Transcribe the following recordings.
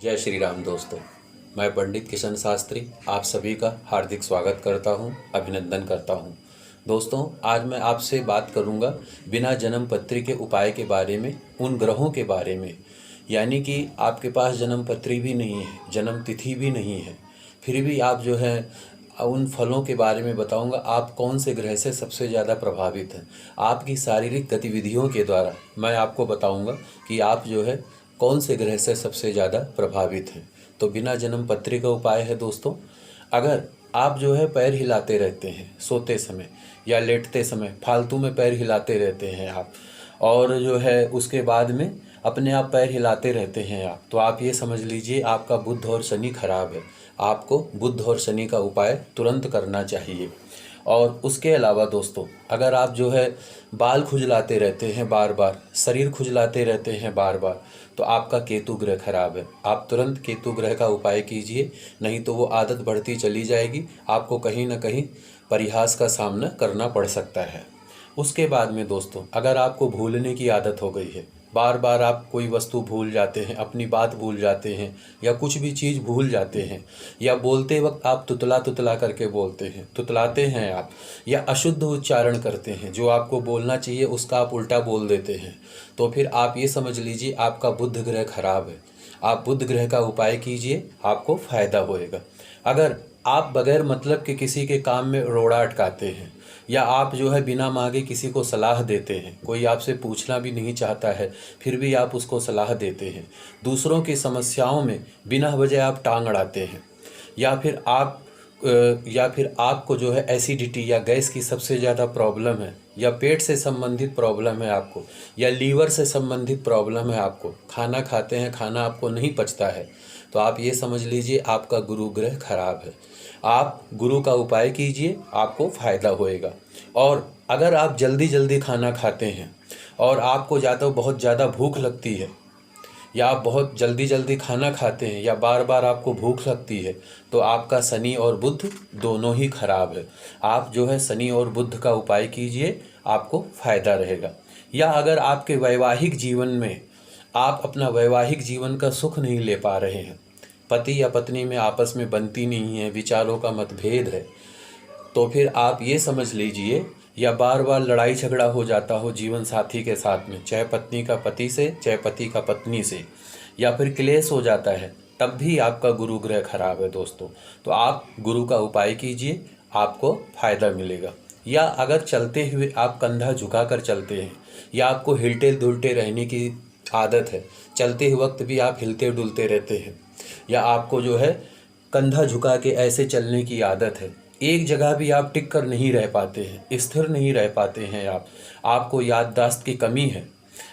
जय श्री राम दोस्तों। मैं पंडित किशन शास्त्री आप सभी का हार्दिक स्वागत करता हूं, अभिनंदन करता हूं। दोस्तों, आज मैं आपसे बात करूंगा बिना जन्म पत्री के उपाय के बारे में, उन ग्रहों के बारे में। यानी कि आपके पास जन्म पत्री भी नहीं है, जन्म तिथि भी नहीं है, फिर भी आप जो है उन फलों के बारे में बताऊंगा। आप कौन से ग्रह से सबसे ज़्यादा प्रभावित हैं, आपकी शारीरिक गतिविधियों के द्वारा मैं आपको बताऊंगा कि आप जो है कौन से ग्रह से सबसे ज़्यादा प्रभावित हैं। तो बिना जन्म पत्री का उपाय है दोस्तों, अगर आप जो है पैर हिलाते रहते हैं सोते समय या लेटते समय, फालतू में पैर हिलाते रहते हैं आप, और जो है उसके बाद में अपने आप पैर हिलाते रहते हैं आप, तो आप ये समझ लीजिए आपका बुध और शनि खराब है। आपको बुध और शनि का उपाय तुरंत करना चाहिए। और उसके अलावा दोस्तों, अगर आप जो है बाल खुजलाते रहते हैं बार बार, शरीर खुजलाते रहते हैं बार बार, तो आपका केतु ग्रह खराब है। आप तुरंत केतु ग्रह का उपाय कीजिए, नहीं तो वो आदत बढ़ती चली जाएगी, आपको कहीं ना कहीं परिहास का सामना करना पड़ सकता है। उसके बाद में दोस्तों, अगर आपको भूलने की आदत हो गई है, बार बार आप कोई वस्तु भूल जाते हैं, अपनी बात भूल जाते हैं, या कुछ भी चीज़ भूल जाते हैं, या बोलते वक्त आप तुतला तुतला करके बोलते हैं, तुतलाते हैं आप, या अशुद्ध उच्चारण करते हैं, जो आपको बोलना चाहिए उसका आप उल्टा बोल देते हैं, तो फिर आप ये समझ लीजिए आपका बुध ग्रह खराब है। आप बुध ग्रह का उपाय कीजिए, आपको फायदा होएगा। अगर आप बगैर मतलब के किसी के काम में रोड़ा अटकाते हैं, या आप जो है बिना मांगे किसी को सलाह देते हैं, कोई आपसे पूछना भी नहीं चाहता है फिर भी आप उसको सलाह देते हैं, दूसरों की समस्याओं में बिना वजह आप टांग अड़ाते हैं, या फिर आपको जो है एसिडिटी या गैस की सबसे ज़्यादा प्रॉब्लम है, या पेट से संबंधित प्रॉब्लम है आपको, या लीवर से संबंधित प्रॉब्लम है आपको, खाना खाते हैं खाना आपको नहीं पचता है, तो आप ये समझ लीजिए आपका गुरु ग्रह खराब है। आप गुरु का उपाय कीजिए, आपको फ़ायदा होएगा। और अगर आप जल्दी जल्दी खाना खाते हैं और आपको बहुत ज़्यादा भूख लगती है, या आप बहुत जल्दी जल्दी खाना खाते हैं, या बार बार आपको भूख लगती है, तो आपका शनि और बुध दोनों ही खराब है। आप जो है शनि और बुध का उपाय कीजिए, आपको फ़ायदा रहेगा। या अगर आपके वैवाहिक जीवन में आप अपना वैवाहिक जीवन का सुख नहीं ले पा रहे हैं, पति या पत्नी में आपस में बनती नहीं है, विचारों का मतभेद है, तो फिर आप ये समझ लीजिए, या बार बार लड़ाई झगड़ा हो जाता हो जीवन साथी के साथ में, चाहे पत्नी का पति से, चाहे पति का पत्नी से, या फिर क्लेश हो जाता है, तब भी आपका गुरु ग्रह खराब है दोस्तों। तो आप गुरु का उपाय कीजिए, आपको फायदा मिलेगा। या अगर चलते हुए आप कंधा झुका कर चलते हैं, या आपको हिलते डुलते रहने की आदत है, चलते हुए वक्त भी आप हिलते डुलते रहते हैं, या आपको जो है कंधा झुका के ऐसे चलने की आदत है, एक जगह भी आप टिक कर नहीं रह पाते हैं, स्थिर नहीं रह पाते हैं, आपको याददाश्त की कमी है,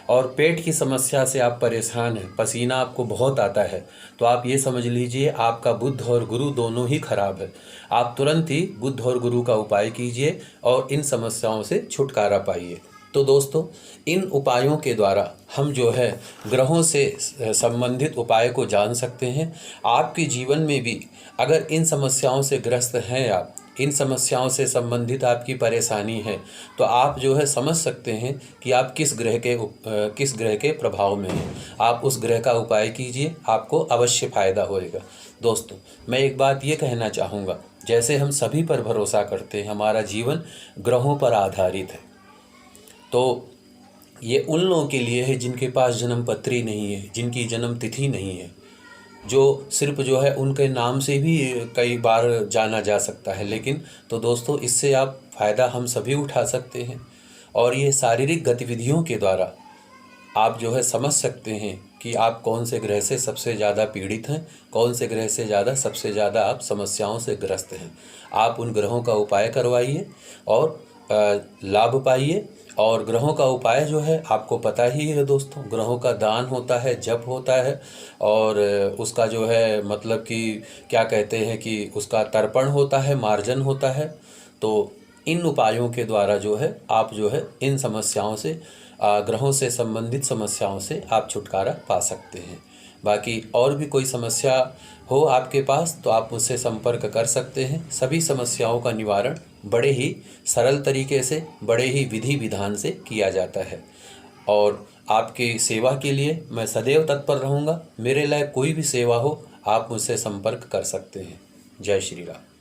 और पेट की समस्या से आप परेशान हैं, पसीना आपको बहुत आता है, तो आप ये समझ लीजिए आपका बुध और गुरु दोनों ही खराब है। आप तुरंत ही बुध और गुरु का उपाय कीजिए और इन समस्याओं से छुटकारा पाइए। तो दोस्तों, इन उपायों के द्वारा हम जो है ग्रहों से संबंधित उपाय को जान सकते हैं। आपके जीवन में भी अगर इन समस्याओं से ग्रस्त हैं, आप इन समस्याओं से संबंधित आपकी परेशानी है, तो आप जो है समझ सकते हैं कि आप किस ग्रह के प्रभाव में हैं। आप उस ग्रह का उपाय कीजिए, आपको अवश्य फ़ायदा होएगा। दोस्तों, मैं एक बात ये कहना चाहूँगा, जैसे हम सभी पर भरोसा करते हैं, हमारा जीवन ग्रहों पर आधारित है, तो ये उन लोगों के लिए है जिनके पास जन्म पत्री नहीं है, जिनकी जन्म तिथि नहीं है, जो सिर्फ जो है उनके नाम से भी कई बार जाना जा सकता है। लेकिन तो दोस्तों, इससे आप फ़ायदा हम सभी उठा सकते हैं, और ये शारीरिक गतिविधियों के द्वारा आप जो है समझ सकते हैं कि आप कौन से ग्रह से सबसे ज़्यादा पीड़ित हैं, कौन से ग्रह से सबसे ज़्यादा आप समस्याओं से ग्रस्त हैं। आप उन ग्रहों का उपाय करवाइए और लाभ पाइए। और ग्रहों का उपाय जो है आपको पता ही है दोस्तों, ग्रहों का दान होता है, जप होता है, और उसका जो है मतलब कि क्या कहते हैं कि उसका तर्पण होता है, मार्जन होता है। तो इन उपायों के द्वारा जो है आप जो है इन समस्याओं से, ग्रहों से संबंधित समस्याओं से आप छुटकारा पा सकते हैं। बाकी और भी कोई समस्या हो आपके पास तो आप मुझसे संपर्क कर सकते हैं। सभी समस्याओं का निवारण बड़े ही सरल तरीके से, बड़े ही विधि विधान से किया जाता है। और आपकी सेवा के लिए मैं सदैव तत्पर रहूँगा। मेरे लायक कोई भी सेवा हो आप मुझसे संपर्क कर सकते हैं। जय श्री राम।